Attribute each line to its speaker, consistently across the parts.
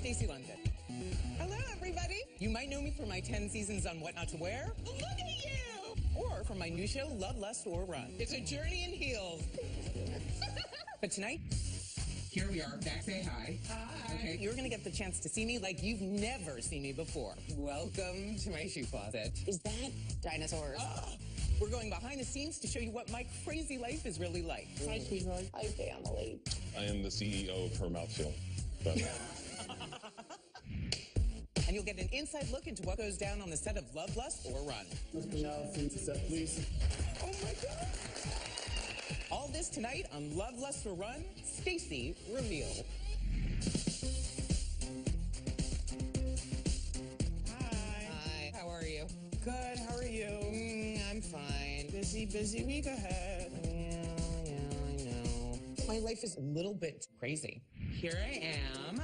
Speaker 1: Stacy London. Hello, everybody. You might know me from my 10 seasons on What Not to Wear. Look at you! Or from my new show, Love, Lust, or Run. It's a journey in heels. But tonight, here we are. Back, say hi. Hi. Okay, you're gonna get the chance to see me like you've never seen me before. Welcome to my shoe closet.
Speaker 2: Is that dinosaurs?
Speaker 1: We're going behind the scenes to show you what my crazy life is really like.
Speaker 2: Hi, sweetheart. Hi, family.
Speaker 3: I am the CEO of her mouthfeel.
Speaker 1: And you'll get an inside look into what goes down on the set of Love, Lust, or Run.
Speaker 4: Mr. Now, into set, please.
Speaker 1: Oh my God. All this tonight on Love, Lust, or Run, Stacy Reveal.
Speaker 2: Hi. How are you?
Speaker 1: Good, how are you?
Speaker 2: I'm fine.
Speaker 1: Busy week ahead.
Speaker 2: Yeah, I know.
Speaker 1: My life is a little bit crazy. Here I am,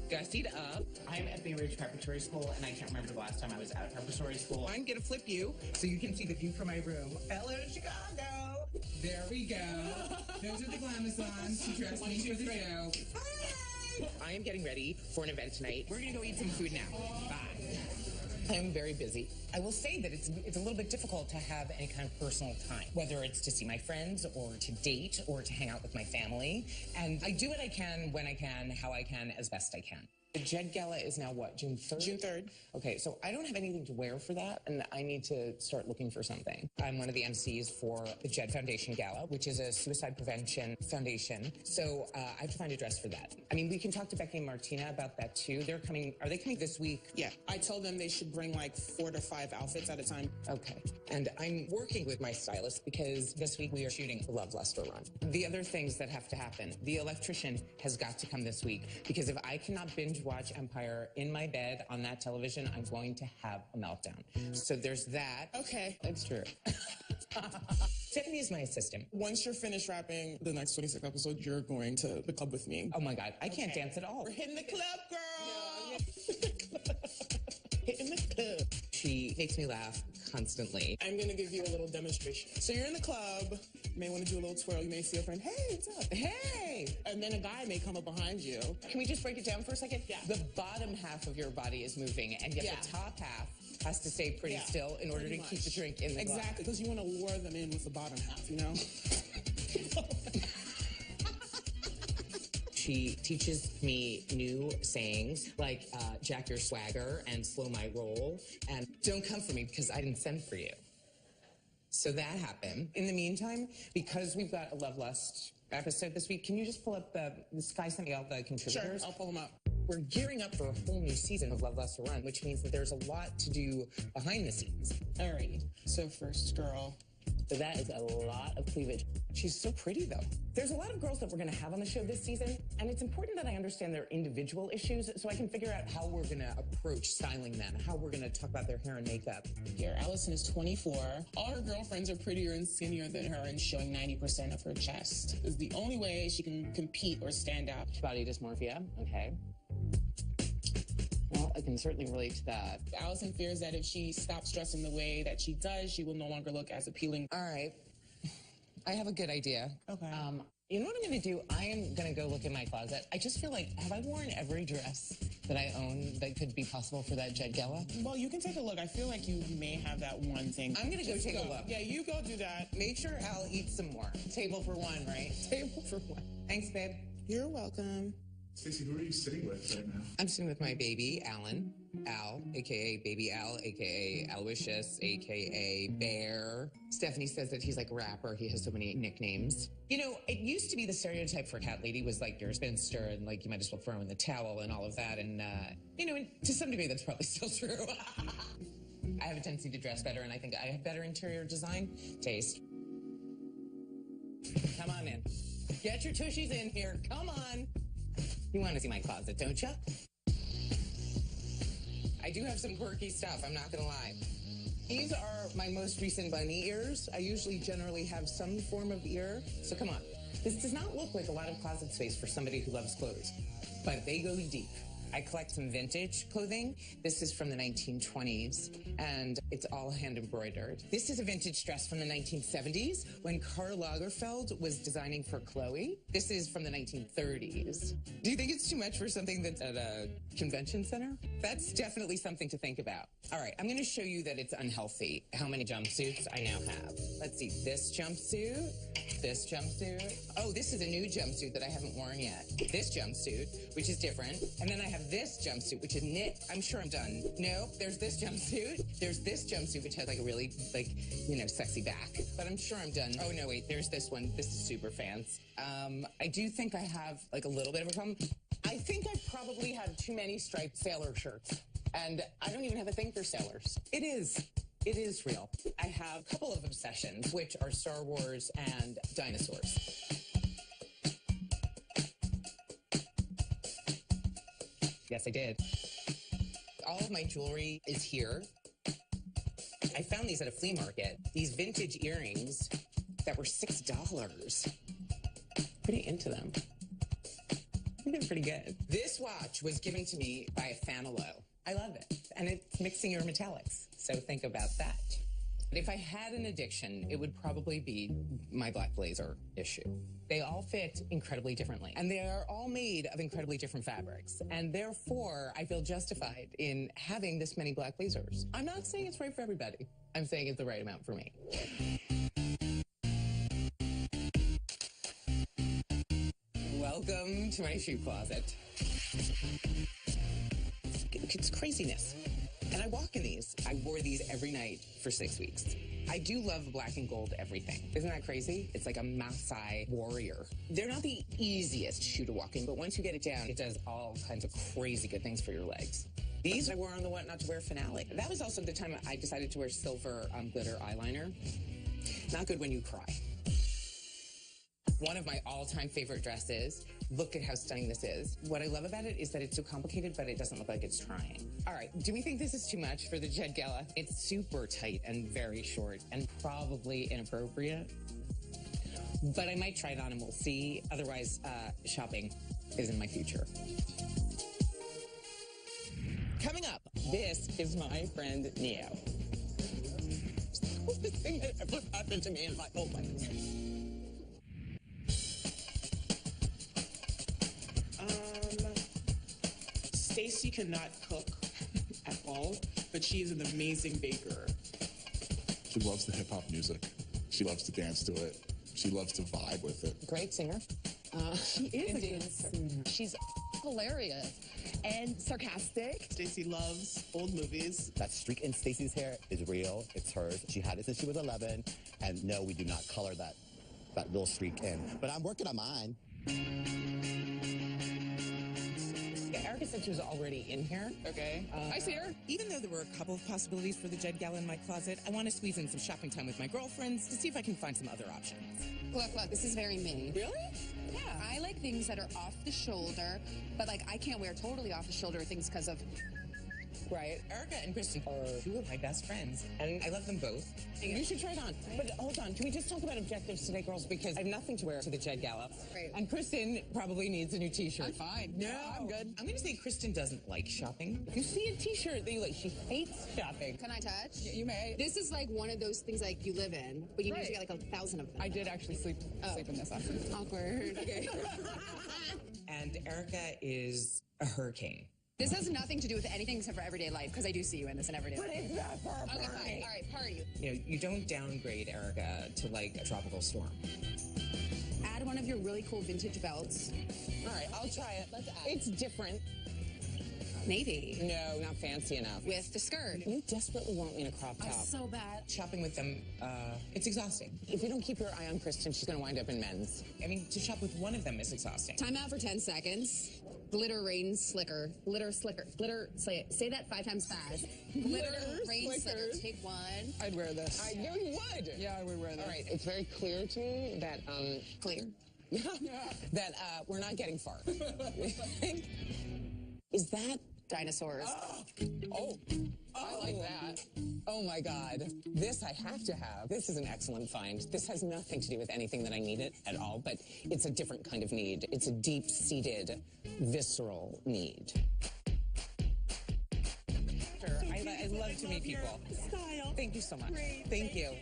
Speaker 1: gussied up.
Speaker 5: I'm at Bay Ridge Preparatory School, and I can't remember the last time I was at preparatory school.
Speaker 1: I'm gonna flip you so you can see the view from my room. Hello, Chicago. There we go. Those are the glamazons who dressed me for the show. Hi. I am getting ready for an event tonight. We're gonna go eat some food now. Bye. I'm very busy. I will say that it's a little bit difficult to have any kind of personal time, whether it's to see my friends or to date or to hang out with my family. And I do what I can, when I can, how I can, as best I can. The Jed Gala is now what, June 3rd?
Speaker 2: June 3rd.
Speaker 1: Okay, so I don't have anything to wear for that, and I need to start looking for something. I'm one of the MCs for the Jed Foundation Gala, which is a suicide prevention foundation. So I have to find a dress for that. I mean, we can talk to Becky and Martina about that too. Are they coming this week?
Speaker 2: Yeah, I told them they should bring like 4 to 5 outfits at a time.
Speaker 1: Okay, and I'm working with my stylist because this week we are shooting Love, Lust, or Run. The other things that have to happen, the electrician has got to come this week because if I cannot binge watch Empire in my bed on that television, I'm going to have a meltdown. So there's that.
Speaker 2: Okay.
Speaker 1: It's true. Tiffany is my assistant.
Speaker 2: Once you're finished wrapping the next 26 episodes, you're going to the club with me.
Speaker 1: Oh my God, I can't dance at all.
Speaker 2: We're hitting the club, girl.
Speaker 1: Yeah.
Speaker 2: Hitting the club.
Speaker 1: She makes me laugh constantly.
Speaker 2: I'm going to give you a little demonstration. So you're in the club. You may want to do a little twirl. You may see a friend. Hey, what's up?
Speaker 1: Hey!
Speaker 2: And then a guy may come up behind you.
Speaker 1: Can we just break it down for a second?
Speaker 2: Yeah.
Speaker 1: The bottom half of your body is moving, and yet the top half has to stay pretty still in order to keep the drink in the glass.
Speaker 2: Exactly, because you want to lure them in with the bottom half, you know?
Speaker 1: She teaches me new sayings like jack your swagger and slow my roll and don't come for me because I didn't send for you. So that happened. In the meantime, because we've got a Love Lust episode this week, can you just pull up the Sky sent me all the contributors?
Speaker 2: Sure, I'll pull them up.
Speaker 1: We're gearing up for a whole new season of Love, Lust, or Run, which means that there's a lot to do behind the scenes.
Speaker 2: All right, so first girl.
Speaker 1: So that is a lot of cleavage. She's so pretty, though. There's a lot of girls that we're going to have on the show this season, and it's important that I understand their individual issues so I can figure out how we're going to approach styling them, how we're going to talk about their hair and makeup.
Speaker 2: Here, Allison is 24. All her girlfriends are prettier and skinnier than her and showing 90% of her chest. Is the only way she can compete or stand out.
Speaker 1: Body dysmorphia, okay. Well, I can certainly relate to that.
Speaker 2: Allison fears that if she stops dressing the way that she does, she will no longer look as appealing.
Speaker 1: All right. I have a good idea.
Speaker 2: Okay.
Speaker 1: You know what I'm going to do? I am going to go look in my closet. I just feel like, have I worn every dress that I own that could be possible for that Jed Gala?
Speaker 2: Well, you can take a look. I feel like you may have that one thing.
Speaker 1: I'm going to go take a look.
Speaker 2: Yeah, you go do that.
Speaker 1: Make sure Al eats some more. Table for one, right? Table for one. Thanks, babe.
Speaker 2: You're welcome.
Speaker 4: Stacy, who are you sitting with right now?
Speaker 1: I'm sitting with my baby, Alan. Al, a.k.a. Baby Al, a.k.a. Aloysius, a.k.a. Bear. Stephanie says that he's like a rapper. He has so many nicknames. You know, it used to be the stereotype for a cat lady was like you're a spinster and like you might as well throw in the towel and all of that. And, you know, to some degree that's probably still true. I have a tendency to dress better and I think I have better interior design taste. Come on in. Get your tushies in here. Come on. You want to see my closet, don't you? I do have some quirky stuff, I'm not going to lie. These are my most recent bunny ears. I usually generally have some form of ear, so come on. This does not look like a lot of closet space for somebody who loves clothes, but they go deep. I collect some vintage clothing. This is from the 1920s, and it's all hand embroidered. This is a vintage dress from the 1970s when Karl Lagerfeld was designing for Chloe. This is from the 1930s. Do you think it's too much for something that's at a convention center? That's definitely something to think about. All right, I'm going to show you that it's unhealthy, how many jumpsuits I now have. Let's see, this jumpsuit. Oh, this is a new jumpsuit that I haven't worn yet. This jumpsuit, which is different. And then I have this jumpsuit, which is knit. I'm sure I'm done. No, there's this jumpsuit. There's this jumpsuit, which has like a really, sexy back. But I'm sure I'm done. Oh, no, wait, there's this one. This is super fancy. I do think I have like a little bit of a problem. I think I probably have too many striped sailor shirts. And I don't even have a thing for sailors. It is real. I have a couple of obsessions, which are Star Wars and dinosaurs. Yes, I did. All of my jewelry is here. I found these at a flea market. These vintage earrings that were $6. Pretty into them. I think they're pretty good. This watch was given to me by a Fanalo. I love it. And it's mixing your metallics. So think about that. If I had an addiction, it would probably be my black blazer issue. They all fit incredibly differently. And they are all made of incredibly different fabrics. And therefore, I feel justified in having this many black blazers. I'm not saying it's right for everybody. I'm saying it's the right amount for me. Welcome to my shoe closet. It's craziness. And I walk in these. I wore these every night for 6 weeks. I do love black and gold everything. Isn't that crazy? It's like a Maasai warrior. They're not the easiest shoe to walk in, but once you get it down, it does all kinds of crazy good things for your legs. These I wore on the What Not to Wear finale. That was also the time I decided to wear silver glitter eyeliner. Not good when you cry. One of my all-time favorite dresses. Look at how stunning this is. What I love about it is that it's so complicated, but it doesn't look like it's trying. All right, do we think this is too much for the Jet Gala? It's super tight and very short and probably inappropriate. But I might try it on and we'll see. Otherwise, shopping is in my future. Coming up, this is my friend Neo. It's the coolest thing that ever happened to me in my whole life.
Speaker 2: Stacy cannot cook at all, but she is an amazing baker.
Speaker 4: She loves the hip-hop music. She loves to dance to it. She loves to vibe with it.
Speaker 1: Great singer.
Speaker 6: She is a good singer. She's hilarious and sarcastic.
Speaker 2: Stacy loves old movies.
Speaker 7: That streak in Stacy's hair is real. It's hers. She had it since she was 11. And no, we do not color that little streak in. But I'm working on mine.
Speaker 1: Erica said she was already in here.
Speaker 2: Okay.
Speaker 6: I see her.
Speaker 1: Even though there were a couple of possibilities for the Jet Gala in my closet, I want to squeeze in some shopping time with my girlfriends to see if I can find some other options.
Speaker 6: Look, this is very me.
Speaker 1: Really?
Speaker 6: Yeah. I like things that are off the shoulder, but like I can't wear totally off the shoulder things because of...
Speaker 1: Right. Erica and Kristen are two of my best friends, and I love them both. You should try it on. But hold on, can we just talk about objectives today, girls? Because I have nothing to wear to the Jet Gala.
Speaker 6: Great.
Speaker 1: And Kristen probably needs a new t-shirt.
Speaker 6: I'm fine.
Speaker 1: No,
Speaker 6: I'm good.
Speaker 1: I'm going to say Kristen doesn't like shopping. If you see a t-shirt that you like, she hates shopping.
Speaker 6: Can I touch?
Speaker 8: You may.
Speaker 6: This is like one of those things like you live in, but you usually get like 1,000 of them.
Speaker 8: I did actually sleep in this last night.
Speaker 6: Awkward. Okay.
Speaker 1: And Erica is a hurricane.
Speaker 6: This has nothing to do with anything except for everyday life, because I do see you in this in everyday life.
Speaker 1: It's not for a
Speaker 6: Okay,
Speaker 1: party.
Speaker 6: fine. All right, party.
Speaker 1: You know, you don't downgrade Erica to like a tropical storm.
Speaker 6: Add one of your really cool vintage belts.
Speaker 1: All right, I'll try it.
Speaker 6: Let's add.
Speaker 1: It's different.
Speaker 6: Maybe.
Speaker 1: No, not fancy enough.
Speaker 6: With the skirt.
Speaker 1: You desperately want me in a crop top.
Speaker 6: So bad.
Speaker 1: Shopping with them, it's exhausting. If you don't keep your eye on Kristen, she's going to wind up in men's. I mean, to shop with one of them is exhausting.
Speaker 6: Time out for 10 seconds. Glitter rain slicker. Glitter slicker. Glitter, say that 5 times fast. Glitter rain slicker. Take one.
Speaker 8: I'd wear this.
Speaker 1: I knew you would.
Speaker 8: Yeah, I would wear this.
Speaker 1: All right, it's very clear to me that,
Speaker 6: Clear.
Speaker 1: that we're not getting far. Is that
Speaker 6: Dinosaurs.
Speaker 1: Oh, I like that. Oh my God. This I have to have. This is an excellent find. This has nothing to do with anything that I need it at all, but it's a different kind of need. It's a deep-seated, visceral need.
Speaker 2: but I love to meet people.
Speaker 9: Style.
Speaker 2: Thank you so much.
Speaker 9: Great.
Speaker 2: Thank you.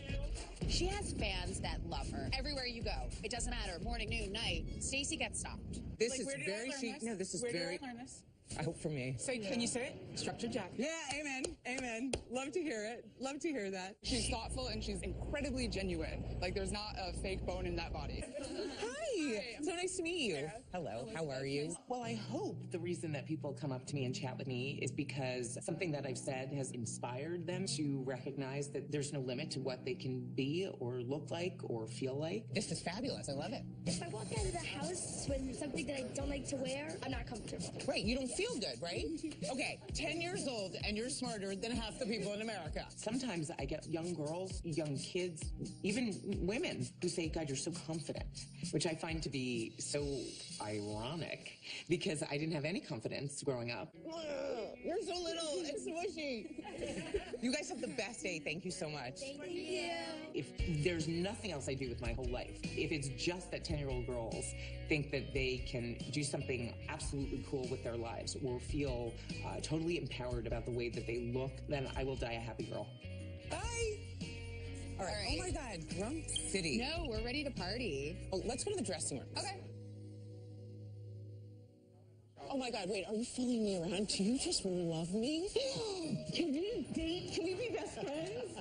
Speaker 6: She has fans that love her. Everywhere you go, it doesn't matter, morning, noon, night, Stacy gets stopped.
Speaker 2: This
Speaker 9: Like,
Speaker 2: is
Speaker 9: where did
Speaker 2: very
Speaker 9: I learn
Speaker 2: chic.
Speaker 9: this?
Speaker 2: No, this is
Speaker 9: Where
Speaker 2: very.
Speaker 9: did I learn this?
Speaker 2: I hope for me.
Speaker 9: Say, can you say it?
Speaker 2: Structured jacket.
Speaker 9: Yeah, amen, amen. Love to hear it. Love to hear that. She's thoughtful and she's incredibly genuine. Like there's not a fake bone in that body.
Speaker 2: Hi. So nice to meet you.
Speaker 9: Yeah.
Speaker 2: Hello. How are you? Well, I hope the reason that people come up to me and chat with me is because something that I've said has inspired them to recognize that there's no limit to what they can be or look like or feel like. This is fabulous. I love it.
Speaker 10: If I walk out of the house with something that I don't like to wear, I'm not comfortable.
Speaker 2: Right. You don't feel good, right? Okay. 10 years old and you're smarter than half the people in America. Sometimes I get young girls, young kids, even women who say, God, you're so confident, which I find to be so ironic because I didn't have any confidence growing up. You're so little and smushy. You guys have the best day. Thank you so much.
Speaker 10: Thank you.
Speaker 2: If there's nothing else I do with my whole life, if it's just that 10-year-old girls think that they can do something absolutely cool with their lives or feel totally empowered about the way that they look, then I will die a happy girl. Bye. All right. Oh my God, wrong city.
Speaker 6: No, we're ready to party.
Speaker 2: Oh, let's go to the dressing room.
Speaker 6: Okay.
Speaker 2: Oh my God, wait, are you following me around? Do you just love me? Can we date? Can we be best friends?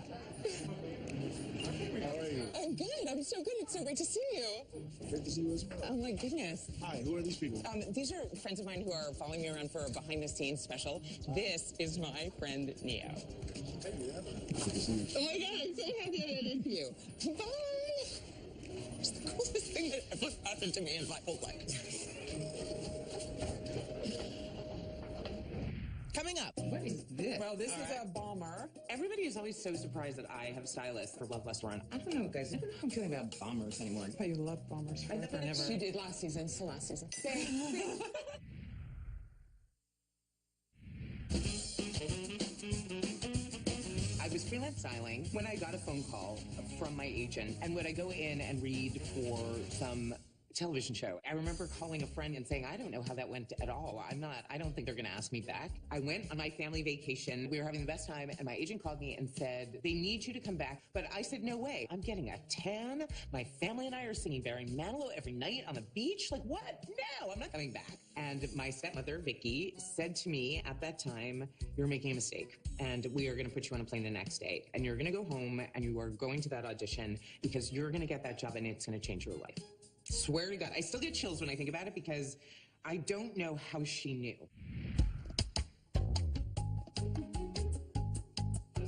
Speaker 4: How are you?
Speaker 2: I'm good. I'm so good. It's so great to see you.
Speaker 4: Great to see you as well.
Speaker 2: Oh my goodness.
Speaker 4: Hi, who are these people?
Speaker 2: These are friends of mine who are following me around for a behind-the-scenes special. This is my friend Neo.
Speaker 4: Hey, yeah. Good to see you.
Speaker 2: Oh my God, I'm so happy I ran into you. Bye. It's the coolest thing that ever happened to me in my whole life. Coming up. What is this?
Speaker 9: Well, this is a bomber.
Speaker 2: Everybody is always so surprised that I have a stylist for Love Restaurant. I don't know, guys. I don't know how I'm feeling about bombers anymore.
Speaker 9: But you love bombers forever and ever.
Speaker 2: She did last season, so last season. I was freelance styling when I got a phone call from my agent, and would I go in and read for some television show. I remember calling a friend and saying, I don't know how that went at all. I don't think they're going to ask me back. I went on my family vacation. We were having the best time, and my agent called me and said, they need you to come back. But I said, no way. I'm getting a tan. My family and I are singing Barry Manilow every night on the beach. Like, what? No, I'm not coming back. And my stepmother, Vicky, said to me at that time, you're making a mistake, and we are going to put you on a plane the next day. And you're going to go home, and you are going to that audition because you're going to get that job, and it's going to change your life. Swear to God, I still get chills when I think about it because I don't know how she knew.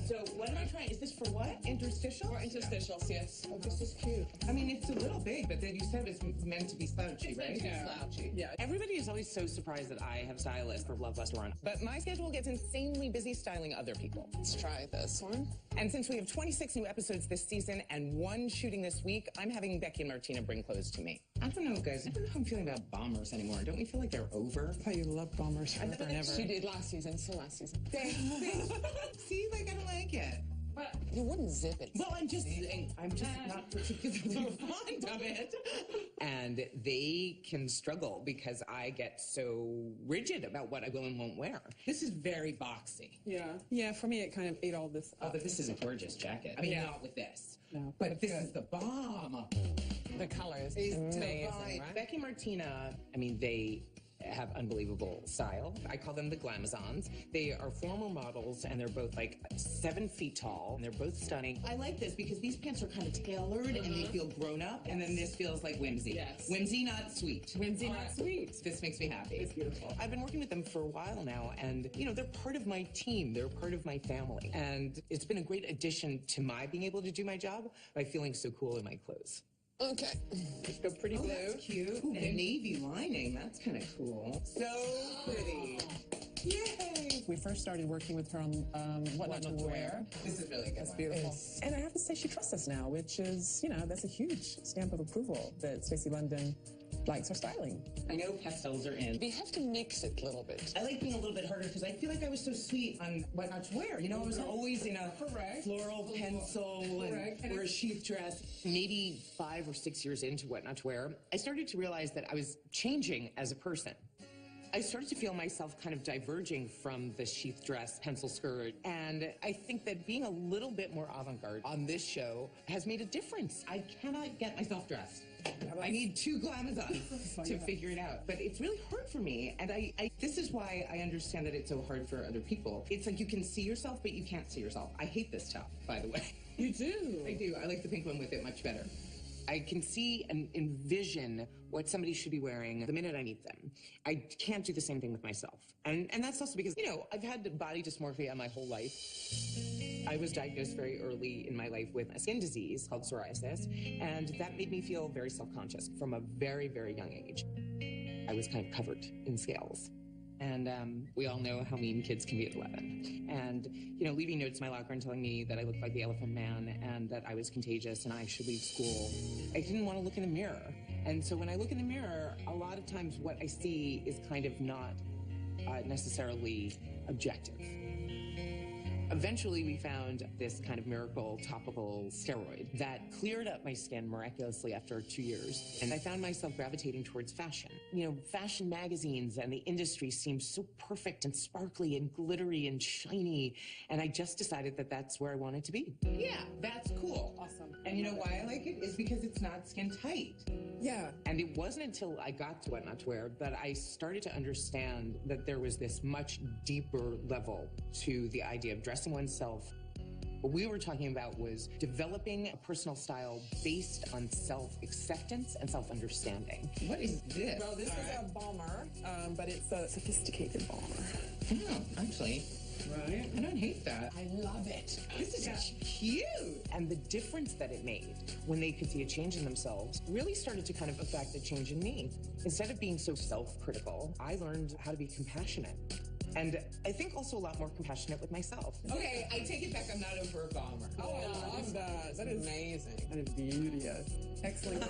Speaker 2: So what am I trying? Is this for what? Interstitial?
Speaker 9: For interstitials, yes.
Speaker 2: Oh, this is cute. I mean, it's a little big, but then you said it's meant to be slouchy, right?
Speaker 9: Slouchy. Yeah.
Speaker 2: Everybody is always so surprised that I have a stylist for Love Restaurant, but my schedule gets insanely busy styling other people.
Speaker 9: Let's try this one.
Speaker 2: And since we have 26 new episodes this season and one shooting this week, I'm having Becky and Martina bring clothes to me. I don't know, guys. I don't know how I'm feeling about bombers anymore. Don't we feel like they're over?
Speaker 9: But you love bombers forever and ever.
Speaker 2: She did last season, so last season. See, like, I don't like it.
Speaker 9: But
Speaker 2: you wouldn't zip it. Well, I'm just not particularly fond of it. And they can struggle because I get so rigid about what I will and won't wear. This is very boxy.
Speaker 9: yeah. Yeah, for me, it kind of ate all this
Speaker 2: Oh,
Speaker 9: up.
Speaker 2: but this is a gorgeous jacket. I mean,
Speaker 9: Yeah.
Speaker 2: not with this.
Speaker 9: No,
Speaker 2: But this is the bomb.
Speaker 9: The colors.
Speaker 2: Amazing, right? Becky and Martina, I mean, they have unbelievable style. I call them the Glamazons. They are former models, and they're both like 7 feet tall, and they're both stunning. I like this because these pants are kind of tailored, and they feel grown up, and then this feels like whimsy.
Speaker 9: Yes.
Speaker 2: Whimsy, not sweet.
Speaker 9: Whimsy, not sweet.
Speaker 2: This makes me happy.
Speaker 9: It's beautiful.
Speaker 2: I've been working with them for a while now, and, you know, they're part of my team. They're part of my family. And it's been a great addition to my being able to do my job by feeling so cool in my clothes.
Speaker 9: Okay. Let's go pretty blue.
Speaker 2: That's cute. Ooh, the navy lining. That's kind of cool. So pretty. Yay!
Speaker 9: We first started working with her on What Not to Wear.
Speaker 2: This is really good.
Speaker 9: That's beautiful. And I have to say she trusts us now, which is, you know, that's a huge stamp of approval that Stacy London likes her styling.
Speaker 2: I know pastels are in.
Speaker 9: We have to mix it a little bit.
Speaker 2: I like being a little bit harder because I feel like I was so sweet on What Not to Wear. You know, I was always in a floral pencil and or a sheath dress. Maybe 5 or 6 years into What Not to Wear, I started to realize that I was changing as a person. I started to feel myself kind of diverging from the sheath dress, pencil skirt, and I think that being a little bit more avant-garde on this show has made a difference. I cannot get myself dressed. I need 2 glamazons to figure it out. But it's really hard for me, and this is why I understand that it's so hard for other people. It's like you can see yourself, but you can't see yourself. I hate this top, by the way.
Speaker 8: You do?
Speaker 2: I do. I like the pink one with it much better. I can see and envision what somebody should be wearing the minute I meet them. I can't do the same thing with myself. And that's also because, you know, I've had body dysmorphia my whole life. I was diagnosed very early in my life with a skin disease called psoriasis, and that made me feel very self-conscious from a very, very young age. I was kind of covered in scales. And we all know how mean kids can be at 11. And, you know, leaving notes in my locker and telling me that I looked like the Elephant Man and that I was contagious and I should leave school. I didn't want to look in the mirror. And so when I look in the mirror, a lot of times what I see is kind of not necessarily objective. Eventually, we found this kind of miracle topical steroid that cleared up my skin miraculously after 2 years. And I found myself gravitating towards fashion. You know, fashion magazines and the industry seemed so perfect and sparkly and glittery and shiny. And I just decided that that's where I wanted to be. Yeah, that's cool.
Speaker 8: Awesome.
Speaker 2: And you know why I like it? Is because it's not skin tight.
Speaker 8: Yeah.
Speaker 2: And it wasn't until I got to What Not to Wear that I started to understand that there was this much deeper level to the idea of dressing oneself. What we were talking about was developing a personal style based on self-acceptance and self-understanding.
Speaker 1: What is this?
Speaker 8: Well, this is a bomber, but it's a sophisticated bomber.
Speaker 1: Oh, actually. Right? I don't hate that.
Speaker 2: I love it.
Speaker 1: This is cute.
Speaker 2: And the difference that it made when they could see a change in themselves really started to kind of affect a change in me. Instead of being so self-critical, I learned how to be compassionate. And I think also a lot more compassionate with myself.
Speaker 1: Okay, I take it back. I'm not over a bomber.
Speaker 8: Oh, I love that. That is amazing. That is beauteous. Excellent.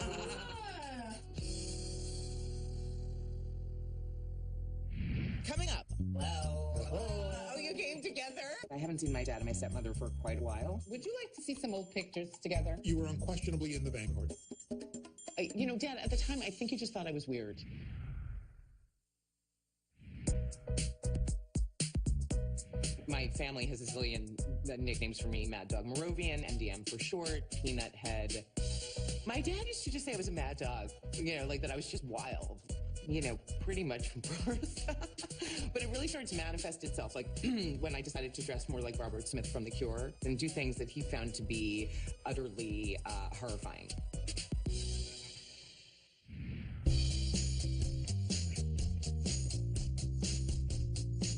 Speaker 7: Coming up.
Speaker 2: Oh, you came together? I haven't seen my dad and my stepmother for quite a while.
Speaker 5: Would you like to see some old pictures together?
Speaker 4: You were unquestionably in the vanguard.
Speaker 5: You know, Dad, at the time, I think you just thought I was weird.
Speaker 2: My family has a zillion nicknames for me. Mad Dog Moravian, MDM for short, Peanut Head. My dad used to just say I was a mad dog, you know, like that I was just wild, you know, pretty much from birth. But it really started to manifest itself, like when I decided to dress more like Robert Smith from The Cure and do things that he found to be utterly horrifying.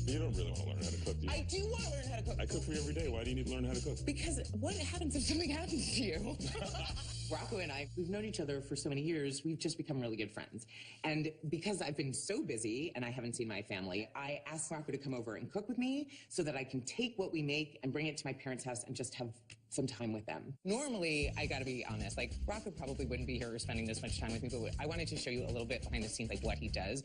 Speaker 3: You don't really want to learn how to cook, do you?
Speaker 2: I do want to learn how to cook.
Speaker 3: I cook for you every day. Why do you need to learn how to cook?
Speaker 2: Because what happens if something happens to you? Rocco and I, we've known each other for so many years, we've just become really good friends. And because I've been so busy and I haven't seen my family, I asked Rocco to come over and cook with me so that I can take what we make and bring it to my parents' house and just have some time with them.
Speaker 5: Normally, I gotta be honest, like, Rocco probably wouldn't be here spending this much time with me, but I wanted to show you a little bit behind the scenes, like what he does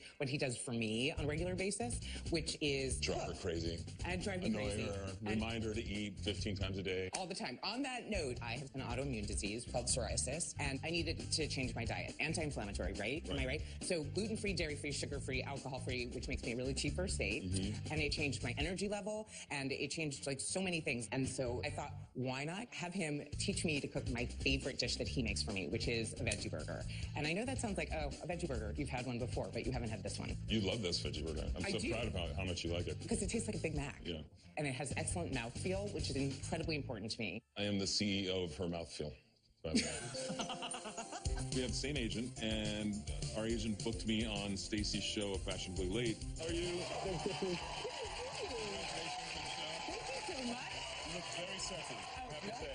Speaker 5: for me on a regular basis, which is
Speaker 3: Drive her crazy.
Speaker 5: And drive me
Speaker 3: Annoy
Speaker 5: crazy.
Speaker 3: her. Remind her to eat 15 times a day.
Speaker 5: All the time. On that note, I have an autoimmune disease called psoriasis, and I needed to change my diet. Anti-inflammatory, right? Am I right? So gluten-free, dairy-free, sugar-free, alcohol-free, which makes me a really cheap first date. And it changed my energy level, and it changed like so many things. And so I thought, why not have him teach me to cook my favorite dish that he makes for me, which is a veggie burger. And I know that sounds like, oh, a veggie burger, you've had one before, but you haven't had this one.
Speaker 3: You love this veggie burger. I'm so proud of how much you like it.
Speaker 5: Because it tastes like a Big Mac.
Speaker 3: Yeah.
Speaker 5: And it has excellent mouthfeel, which is incredibly important to me.
Speaker 3: I am the CEO of her mouthfeel. By the way. We have the same agent, and our agent booked me on Stacy's show, Fashionably Late. How are you?
Speaker 5: Thank you so much.
Speaker 3: You look very sexy. Happy to say.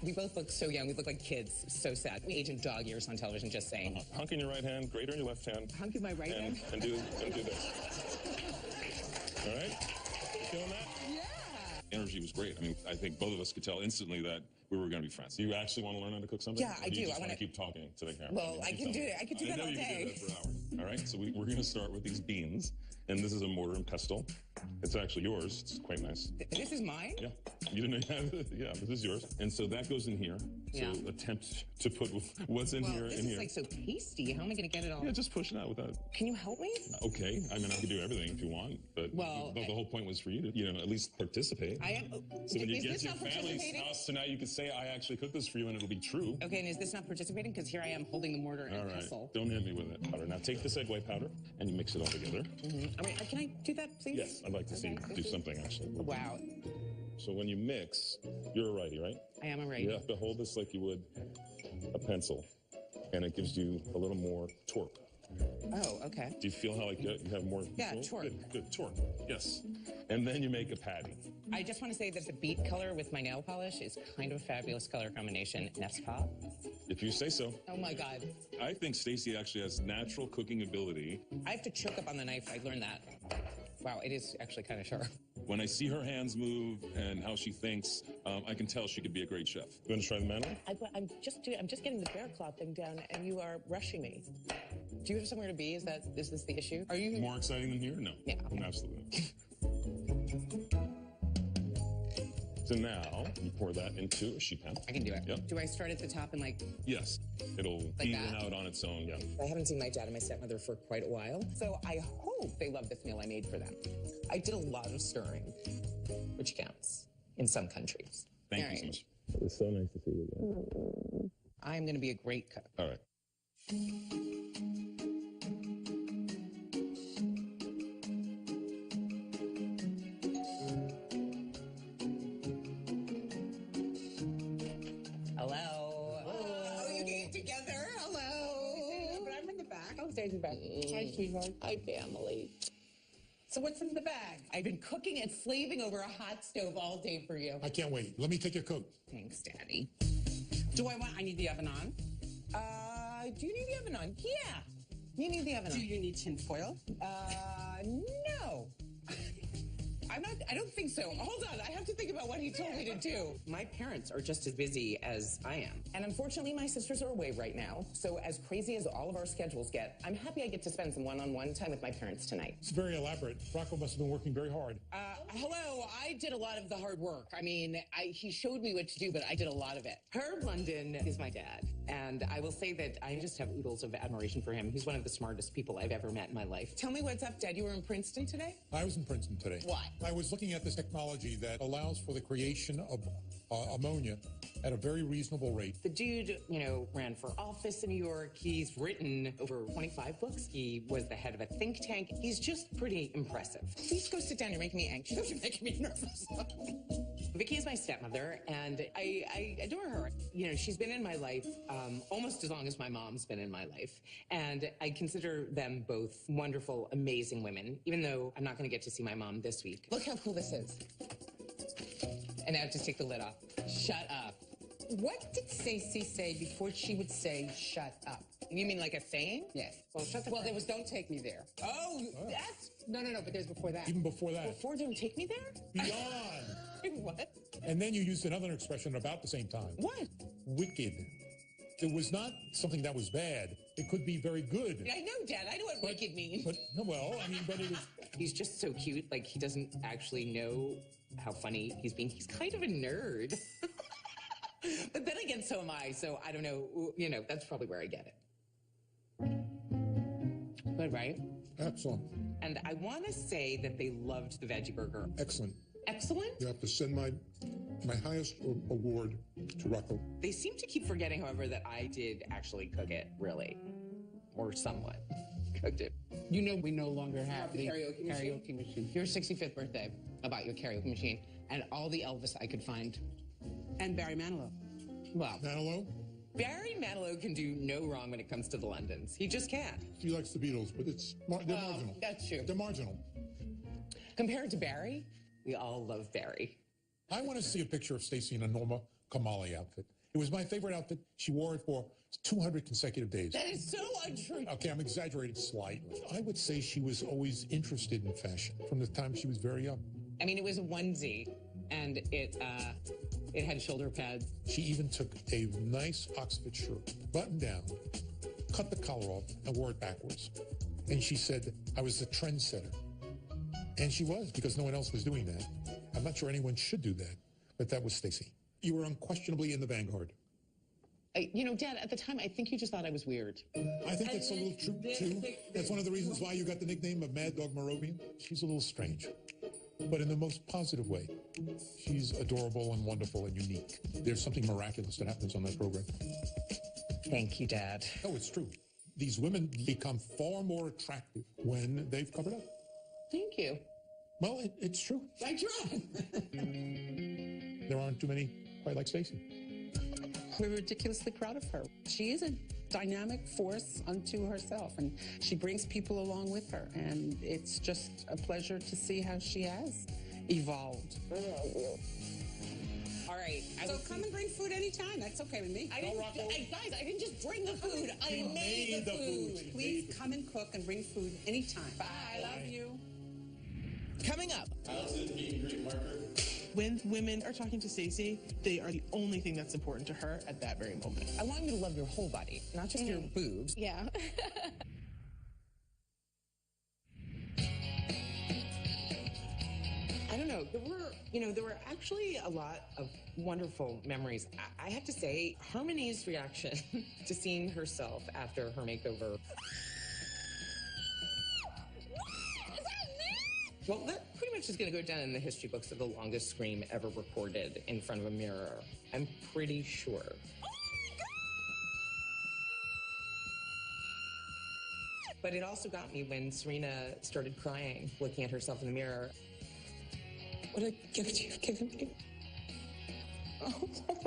Speaker 5: We both look so young. We look like kids. So sad. We agent dog ears on television, just saying.
Speaker 3: Hunk in your right hand, grater in your left hand.
Speaker 5: Hunk in my right hand?
Speaker 3: And do this. All right? You feeling that?
Speaker 8: Yeah.
Speaker 3: Energy was great. I mean, I think both of us could tell instantly that we were going to be friends. You actually want to learn how to cook something?
Speaker 5: Yeah, I do.
Speaker 3: You just want to keep talking to the camera.
Speaker 5: Well, I can do it. I could do that all
Speaker 3: You
Speaker 5: day.
Speaker 3: could do that for hours. All right, so we're going to start with these beans. And this is a mortar and pestle. It's actually yours. It's quite nice.
Speaker 5: This is mine?
Speaker 3: Yeah. You didn't know you had it? Yeah, this is yours. And so that goes in here.
Speaker 5: Yeah.
Speaker 3: So attempt to put what's in here
Speaker 5: This
Speaker 3: in
Speaker 5: is
Speaker 3: here.
Speaker 5: like so pasty. How am I going to get it all?
Speaker 3: Yeah, just push it out without.
Speaker 5: Can you help me?
Speaker 3: Okay. I mean, I could do everything if you want, but
Speaker 5: Well,
Speaker 3: the whole point was for you to, at least participate.
Speaker 5: I am.
Speaker 3: So when you
Speaker 5: is
Speaker 3: get
Speaker 5: this
Speaker 3: to your
Speaker 5: not
Speaker 3: family's
Speaker 5: participating?
Speaker 3: house tonight, you can say, I actually cooked this for you, and it'll be true.
Speaker 5: Okay, and is this not participating? Because here I am holding the mortar and
Speaker 3: All right.
Speaker 5: pestle.
Speaker 3: Don't hit me with it. Powder. Now take this egg white powder, and you mix it all together.
Speaker 5: I mean, can I do that, please?
Speaker 3: Yes, I'd like to see you do something, actually.
Speaker 5: Wow.
Speaker 3: So when you mix, you're a righty, right?
Speaker 5: I am a righty.
Speaker 3: You have to hold this like you would a pencil, and it gives you a little more torque.
Speaker 5: Oh, okay.
Speaker 3: Do you feel how you have more
Speaker 5: Yeah,
Speaker 3: control?
Speaker 5: torque.
Speaker 3: Good, torque. Yes. And then you make a patty.
Speaker 5: I just want to say that the beet color with my nail polish is kind of a fabulous color combination. N'est-ce pas?
Speaker 3: If you say so.
Speaker 5: Oh my God.
Speaker 3: I think Stacy actually has natural cooking ability.
Speaker 5: I have to choke up on the knife. I learned that. Wow, it is actually kind of sharp.
Speaker 3: When I see her hands move and how she thinks, I can tell she could be a great chef. You want to try the mandolin?
Speaker 8: I'm just getting the bear claw thing down, and you are rushing me.
Speaker 5: Do you have somewhere to be? Is this the issue? Are you
Speaker 3: More exciting than here? No.
Speaker 5: Yeah.
Speaker 3: Absolutely. So now you pour that into a sheet pan.
Speaker 5: I can do it.
Speaker 3: Yep.
Speaker 5: Do I start at the top and
Speaker 3: Yes. It'll
Speaker 5: Like
Speaker 3: even
Speaker 5: that?
Speaker 3: out on its own. Yeah.
Speaker 5: I haven't seen my dad and my stepmother for quite a while, so I hope they love this meal I made for them. I did a lot of stirring, which counts in some countries.
Speaker 3: Thank
Speaker 5: All
Speaker 3: you so
Speaker 5: right.
Speaker 3: much. It was so nice to see you again.
Speaker 5: I'm going to be a great cook.
Speaker 3: All right.
Speaker 5: Hello. Oh, you came together. Hello.
Speaker 8: But I'm in the back.
Speaker 5: Oh, Stacy's back. Hi, sweetheart. Hi, family.
Speaker 8: So what's in the bag?
Speaker 5: I've been cooking and slaving over a hot stove all day for you.
Speaker 11: I can't wait. Let me take your coat.
Speaker 5: Thanks, Daddy. I need the oven on? Do you need the oven on? Yeah. You need the oven on.
Speaker 8: Do you need tin foil?
Speaker 5: No. I don't think so. Hold on. I have to think about what he told me to do. My parents are just as busy as I am. And unfortunately, my sisters are away right now. So as crazy as all of our schedules get, I'm happy I get to spend some one-on-one time with my parents tonight.
Speaker 11: It's very elaborate. Rocco must have been working very hard.
Speaker 5: Hello. I did a lot of the hard work. I mean, he showed me what to do, but I did a lot of it. Herb London is my dad. And I will say that I just have oodles of admiration for him. He's one of the smartest people I've ever met in my life. Tell me what's up, Dad. You were in Princeton today?
Speaker 11: I was in Princeton today.
Speaker 5: Why?
Speaker 11: I was looking at this technology that allows for the creation of ammonia at a very reasonable rate.
Speaker 5: The dude, ran for office in New York. He's written over 25 books. He was the head of a think tank. He's just pretty impressive. Please go sit down. You're making me anxious. You're making me nervous. Vicky is my stepmother, and I adore her. She's been in my life almost as long as my mom's been in my life. And I consider them both wonderful, amazing women, even though I'm not going to get to see my mom this week. Look how cool this is. And now just take the lid off. Shut up.
Speaker 8: What did Stacy say before she would say shut up?
Speaker 5: You mean like a saying?
Speaker 8: Yes.
Speaker 5: Well, shut the
Speaker 8: Well, there was don't take me there.
Speaker 5: Oh, that's...
Speaker 8: No, but there's before that.
Speaker 11: Even before that.
Speaker 5: Before don't take me there?
Speaker 11: Beyond.
Speaker 5: What?
Speaker 11: And then you used another expression about the same time.
Speaker 5: What?
Speaker 11: Wicked. It was not something that was bad. It could be very good.
Speaker 5: I know, Dad. I know what wicked means.
Speaker 11: But it was...
Speaker 5: He's just so cute. Like, he doesn't actually know how funny he's being. He's kind of a nerd. But then again, so am I. So I don't know. That's probably where I get it. Good, right?
Speaker 11: Excellent.
Speaker 5: And I want to say that they loved the veggie burger.
Speaker 11: Excellent.
Speaker 5: Excellent?
Speaker 11: You have to send my highest award to Rocco.
Speaker 5: They seem to keep forgetting, however, that I did actually cook it, really. Or somewhat cooked it.
Speaker 8: We no longer have
Speaker 5: the karaoke machine. Your 65th birthday, I bought you a karaoke machine and all the Elvis I could find.
Speaker 8: And Barry Manilow.
Speaker 5: Well,
Speaker 11: Manilow?
Speaker 5: Barry Manilow can do no wrong when it comes to the Londons. He just can't.
Speaker 11: He likes the Beatles, but they're marginal.
Speaker 5: That's true.
Speaker 11: They're marginal.
Speaker 5: Compared to Barry, we all love Barry.
Speaker 11: I want to see a picture of Stacy in a Norma Kamali outfit. It was my favorite outfit. She wore it for 200 consecutive days.
Speaker 5: That is so untrue.
Speaker 11: Okay, I'm exaggerating slightly. I would say she was always interested in fashion from the time she was very young.
Speaker 5: I mean, it was a onesie, and it had shoulder pads.
Speaker 11: She even took a nice Oxford shirt, buttoned down, cut the collar off, and wore it backwards. And she said, I was the trendsetter. And she was, because no one else was doing that. I'm not sure anyone should do that. but that was Stacy. You were unquestionably in the vanguard.
Speaker 5: Dad, at the time, I think you just thought I was weird.
Speaker 11: I think that's a little true, too. That's one of the reasons why you got the nickname of Mad Dog Moravian. She's a little strange, but in the most positive way. She's adorable and wonderful and unique. There's something miraculous that happens on that program.
Speaker 5: Thank you, Dad.
Speaker 11: Oh, it's true. These women become far more attractive when they've covered up.
Speaker 5: Thank you.
Speaker 11: Well, it's true.
Speaker 5: I tried.
Speaker 11: There aren't too many quite like Stacy.
Speaker 9: We're ridiculously proud of her. She is a dynamic force unto herself, and she brings people along with her. And it's just a pleasure to see how she has evolved.
Speaker 5: All right.
Speaker 9: So come and bring food anytime. That's okay with me.
Speaker 5: Guys, I didn't just bring the food. I made the food.
Speaker 9: Please come and cook and bring food anytime. Bye. I love you.
Speaker 5: Coming up.
Speaker 12: When women are talking to Stacy, they are the only thing that's important to her at that very moment.
Speaker 5: I want you to love your whole body, not just your boobs.
Speaker 6: Yeah.
Speaker 5: I don't know. There were actually a lot of wonderful memories. I have to say, Harmony's reaction to seeing herself after her makeover. Well, that pretty much is going to go down in the history books of the longest scream ever recorded in front of a mirror. I'm pretty sure. But it also got me when Serena started crying, looking at herself in the mirror. What a gift you've given me. Oh,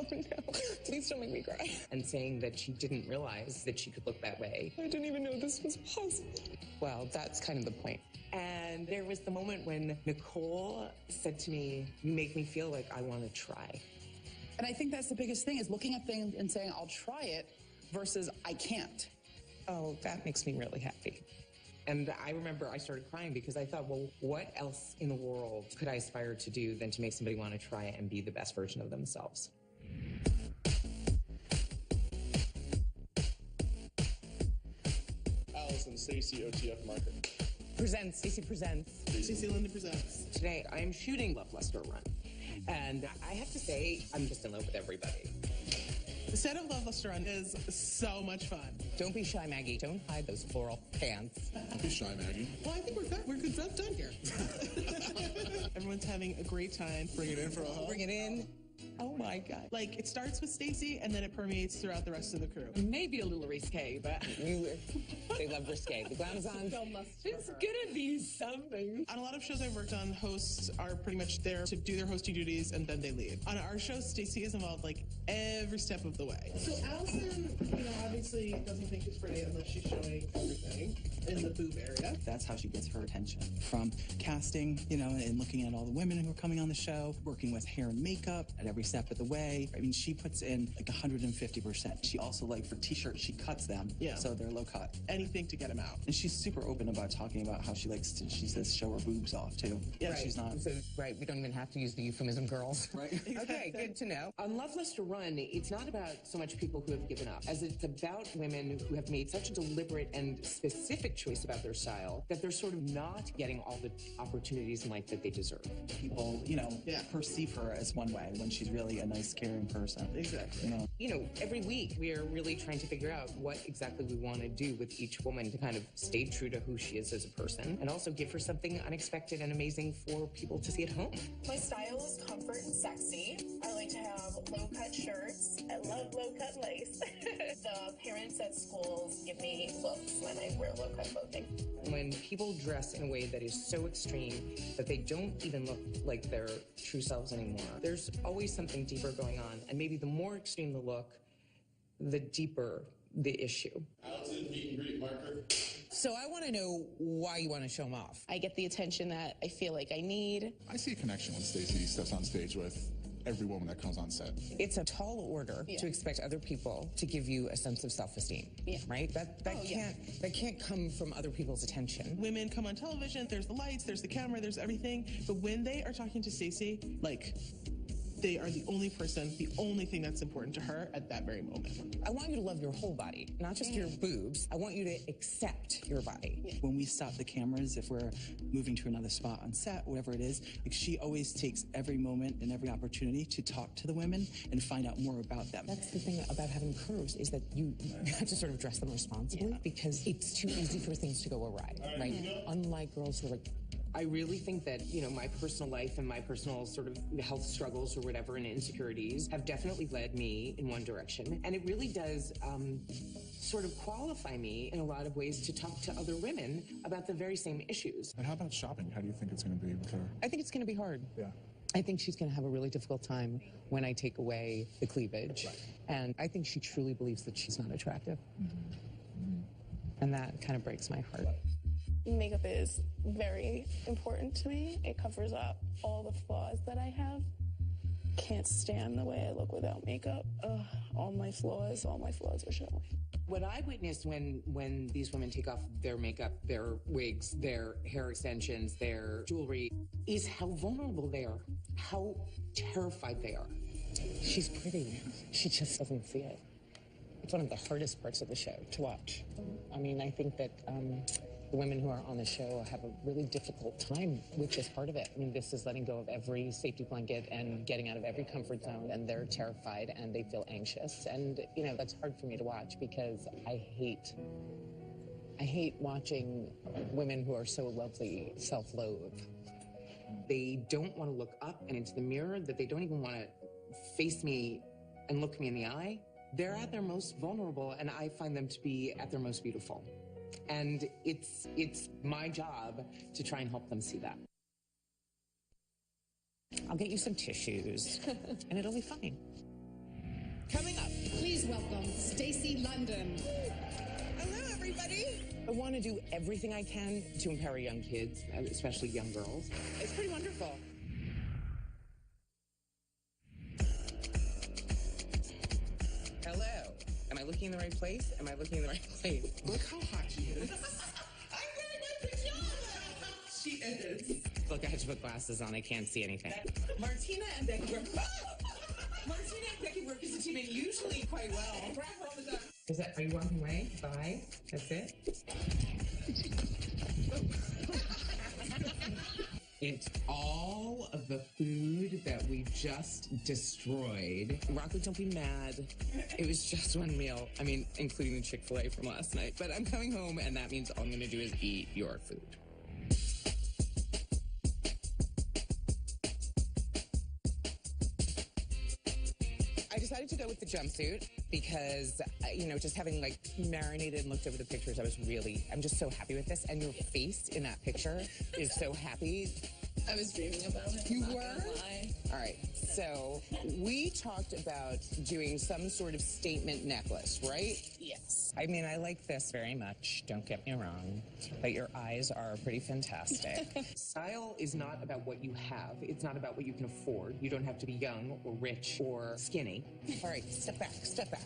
Speaker 5: no. Please don't make me cry. And saying that she didn't realize that she could look that way. I didn't even know this was possible. Well, that's kind of the point. And there was the moment when Nicole said to me, "You make me feel like I want to try."
Speaker 13: And I think that's the biggest thing, is looking at things and saying, I'll try it, versus I can't.
Speaker 5: Oh, that makes me really happy. And I remember I started crying because I thought, well, what else in the world could I aspire to do than to make somebody want to try and be the best version of themselves?
Speaker 4: Allison, Stacy, OTF marker.
Speaker 5: Presents. Stacy presents.
Speaker 12: Stacy Linda presents.
Speaker 5: Today, I am shooting Love Luster Run. And I have to say, I'm just in love with everybody.
Speaker 12: The set of Love Luster Run is so much fun.
Speaker 5: Don't be shy, Maggie. Don't hide those floral pants.
Speaker 4: Don't be shy, Maggie.
Speaker 12: Well, I think we're good stuff done here. Everyone's having a great time.
Speaker 4: Bring it in for a hug.
Speaker 5: Bring it in. Oh my God.
Speaker 12: Like, it starts with Stacy and then it permeates throughout the rest of the crew.
Speaker 5: Maybe a little risque, but they love risque. The glamazon. It's gonna be something.
Speaker 12: On a lot of shows I've worked on, hosts are pretty much there to do their hosting duties and then they leave. On our show, Stacy is involved like every step of the way. So Allison, obviously doesn't think she's pretty unless she's showing everything in the boob area.
Speaker 14: That's how she gets her attention. From casting, and looking at all the women who are coming on the show, working with hair and makeup at every step of the way. I mean, she puts in like 150%. She also, like, for t-shirts, she cuts them.
Speaker 12: Yeah.
Speaker 14: So they're low cut.
Speaker 12: Anything to get them out.
Speaker 14: And she's super open about talking about how she likes to, she says, show her boobs off, too.
Speaker 12: Yeah.
Speaker 5: Right.
Speaker 14: She's not.
Speaker 5: So, right, we don't even have to use the euphemism girls.
Speaker 14: Right.
Speaker 5: Okay, good to know. On Love Luster Run, it's not about so much people who have given up, as it's about women who have made such a deliberate and specific choice about their style that they're sort of not getting all the opportunities in life that they deserve.
Speaker 14: People, perceive her as one way when she's really a nice, caring person.
Speaker 12: Exactly.
Speaker 5: Every week we are really trying to figure out what exactly we want to do with each woman to kind of stay true to who she is as a person and also give her something unexpected and amazing for people to see at home.
Speaker 15: My style is comfort and sexy. I like to have low-cut shirts. I love low-cut lace. The parents at schools give me looks when I wear low-cut clothing.
Speaker 5: When people dress in a way that is so extreme that they don't even look like their true selves anymore, there's always something deeper going on. And maybe the more extreme the look, the deeper the issue.
Speaker 4: Allison, meet and greet marker.
Speaker 5: So I want to know why you want to show them off.
Speaker 6: I get the attention that I feel like I need.
Speaker 4: I see a connection when Stacy steps on stage with every woman that comes on set.
Speaker 5: It's a tall order to expect other people to give you a sense of self-esteem, right? That can't come from other people's attention.
Speaker 12: Women come on television, there's the lights, there's the camera, there's everything. But when they are talking to Stacy, like, they are the only person, the only thing that's important to her at that very moment.
Speaker 5: I want you to love your whole body, not just your boobs. I want you to accept your body.
Speaker 14: When we stop the cameras, if we're moving to another spot on set, whatever it is, like she always takes every moment and every opportunity to talk to the women and find out more about them.
Speaker 5: That's the thing about having curves is that you have to sort of dress them responsibly because it's too easy for things to go awry, right? Unlike girls who are like, I really think that, you know, my personal life and my personal sort of health struggles or whatever and insecurities have definitely led me in one direction. And it really does sort of qualify me in a lot of ways to talk to other women about the very same issues.
Speaker 4: And how about shopping? How do you think it's going to be with her?
Speaker 5: I think it's going to be hard.
Speaker 4: Yeah.
Speaker 5: I think she's going to have a really difficult time when I take away the cleavage. Right. And I think she truly believes that she's not attractive. And that kind of breaks my heart.
Speaker 15: Makeup is very important to me. It covers up all the flaws that I have. Can't stand the way I look without makeup. Ugh, all my flaws are showing.
Speaker 2: What I witnessed when these women take off their makeup, their wigs, their hair extensions, their jewelry, is how vulnerable they are, how terrified they are.
Speaker 5: She's pretty. She just doesn't see it. It's one of the hardest parts of the show to watch. I mean, I think that the women who are on the show have a really difficult time, which is part of it. I mean, this is letting go of every safety blanket and getting out of every comfort zone, and they're terrified and they feel anxious. And, you know, that's hard for me to watch because I hate watching women who are so lovely self-loathe.
Speaker 2: They don't want to look up and into the mirror, that they don't even want to face me and look me in the eye. They're at their most vulnerable, and I find them to be at their most beautiful. And it's my job to try and help them see that.
Speaker 5: I'll get you some tissues, and it'll be fine.
Speaker 6: Coming up, please welcome Stacy London.
Speaker 5: Hello, everybody. I want to do everything I can to empower young kids, especially young girls.
Speaker 6: It's pretty wonderful.
Speaker 5: Hello. Am I looking in the right place? Am I looking in the right place?
Speaker 12: Look how hot she is. I'm wearing my pajamas. She is.
Speaker 5: Look, I had to put glasses on. I can't see anything.
Speaker 12: Martina and Becky work. Martina and Becky work as a team, and usually quite well. Wrap all the time.
Speaker 5: Are you walking away? Bye. That's it? It's all of the food that we just destroyed. Rocco, don't be mad. It was just one meal. I mean, including the Chick-fil-A from last night. But I'm coming home, and that means all I'm going to do is eat your food. I decided to go with the jumpsuit because, you know, just having like marinated and looked over the pictures, I'm just so happy with this. And your face in that picture is so happy.
Speaker 15: I was dreaming about it.
Speaker 5: You were? All right. So we talked about doing some sort of statement necklace, right?
Speaker 15: Yes.
Speaker 5: I mean, I like this very much. Don't get me wrong. But your eyes are pretty fantastic.
Speaker 2: Style is not about what you have. It's not about what you can afford. You don't have to be young or rich or skinny.
Speaker 5: All right, step back, step back.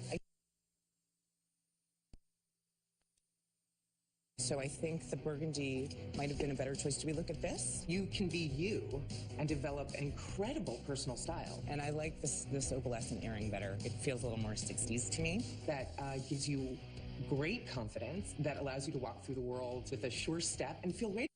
Speaker 5: So I think the burgundy might have been a better choice. Do we look at this?
Speaker 2: You can be you and develop an incredible personal style.
Speaker 5: And I like this opalescent earring better. It feels a little more 60s to me.
Speaker 2: That gives you great confidence, that allows you to walk through the world with a sure step and feel great.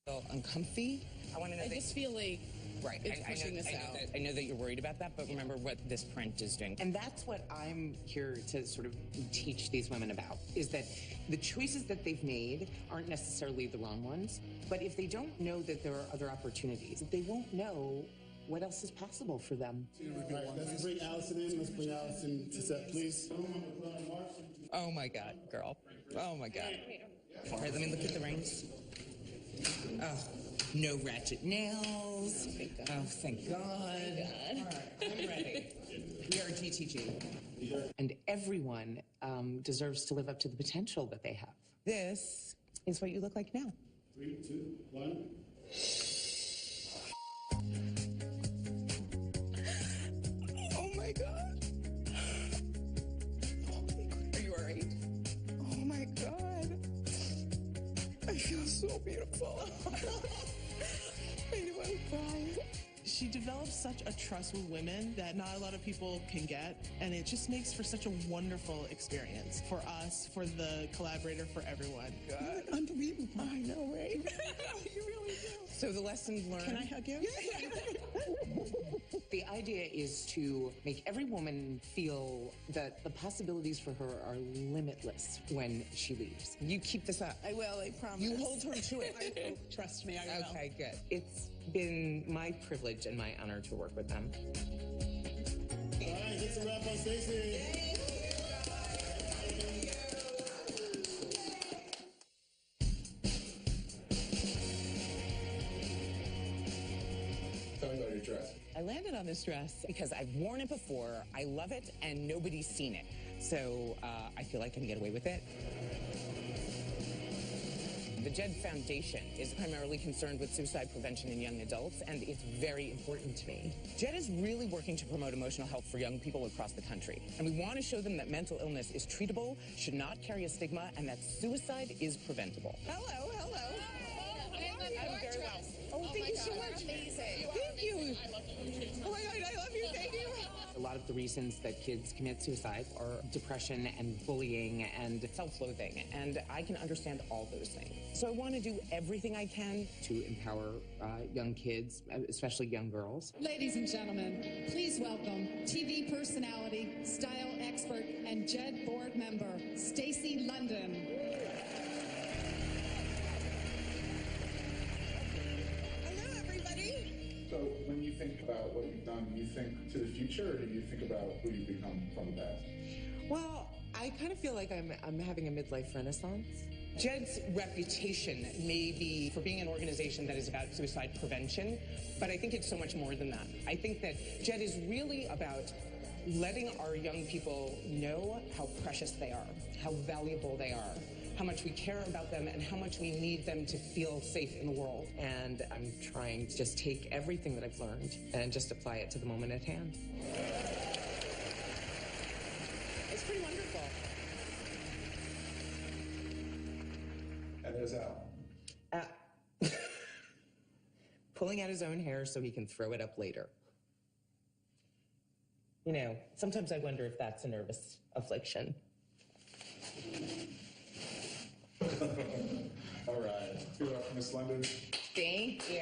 Speaker 5: Feel uncomfy. I want to know.
Speaker 6: I just feel like
Speaker 5: right.
Speaker 6: it's pushing this out.
Speaker 5: I know that you're worried about that, but remember what this print is doing.
Speaker 2: And that's what I'm here to sort of teach these women about, is that the choices that they've made aren't necessarily the wrong ones, but if they don't know that there are other opportunities, they won't know what else is possible for them.
Speaker 16: All right, let's bring Allison in. Let's bring Allison to set, please.
Speaker 5: Oh my God, girl. Oh my God. All right, let me look at the rings. Oh, no ratchet nails. Oh, thank God. All right, I'm ready. We are TTG.
Speaker 2: And everyone deserves to live up to the potential that they have.
Speaker 5: This is what you look like now.
Speaker 16: 3, 2, 1.
Speaker 6: Oh my God. Are you all right? Oh my God. I feel so beautiful. I know I'm crying.
Speaker 12: She develops such a trust with women that not a lot of people can get, and it just makes for such a wonderful experience for us, for the collaborator, for everyone.
Speaker 9: You're unbelievable. I know, right? You really do.
Speaker 5: So the lessons learned.
Speaker 9: Can I hug you?
Speaker 2: The idea is to make every woman feel that the possibilities for her are limitless when she leaves.
Speaker 5: You keep this up.
Speaker 9: I will, I promise.
Speaker 5: You hold her to it.
Speaker 9: I will. Trust me, I will.
Speaker 5: Okay, good.
Speaker 2: It's been my privilege and my honor to work with them.
Speaker 16: All right, that's a wrap on Stacy.
Speaker 4: Tell me about your dress.
Speaker 5: I landed on this dress because I've worn it before, I love it, and nobody's seen it. So I feel I can get away with it. The JED Foundation is primarily concerned with suicide prevention in young adults, and it's very important to me. JED is really working to promote emotional health for young people across the country, and we want to show them that mental illness is treatable, should not carry a stigma, and that suicide is preventable.
Speaker 9: Hello, hello.
Speaker 5: I'm very well. Oh, thank you so much.
Speaker 6: Amazing.
Speaker 5: Thank you. Oh my God, I love you. Thank you.
Speaker 2: A lot of the reasons that kids commit suicide are depression and bullying and
Speaker 5: self-loathing, and I can understand all those things. So I want to do everything I can
Speaker 2: to empower young kids, especially young girls.
Speaker 17: Ladies and gentlemen, please welcome TV personality, style expert, and JED board member, Stacy London.
Speaker 4: So when you think about what you've done, do you think to the future, or do you think about who you've become from the past?
Speaker 5: Well, I kind of feel like I'm having a midlife renaissance. JED's reputation may be for being an organization that is about suicide prevention, but I think it's so much more than that. I think that JED is really about letting our young people know how precious they are, how valuable they are, how much we care about them, and how much we need them to feel safe in the world.
Speaker 2: And I'm trying to just take everything that I've learned and just apply it to the moment at hand.
Speaker 5: It's pretty wonderful.
Speaker 4: And there's Al.
Speaker 2: Pulling out his own hair so he can throw it up later. You know, sometimes I wonder if that's a nervous affliction.
Speaker 4: All right. Good luck, Miss London.
Speaker 5: Thank you.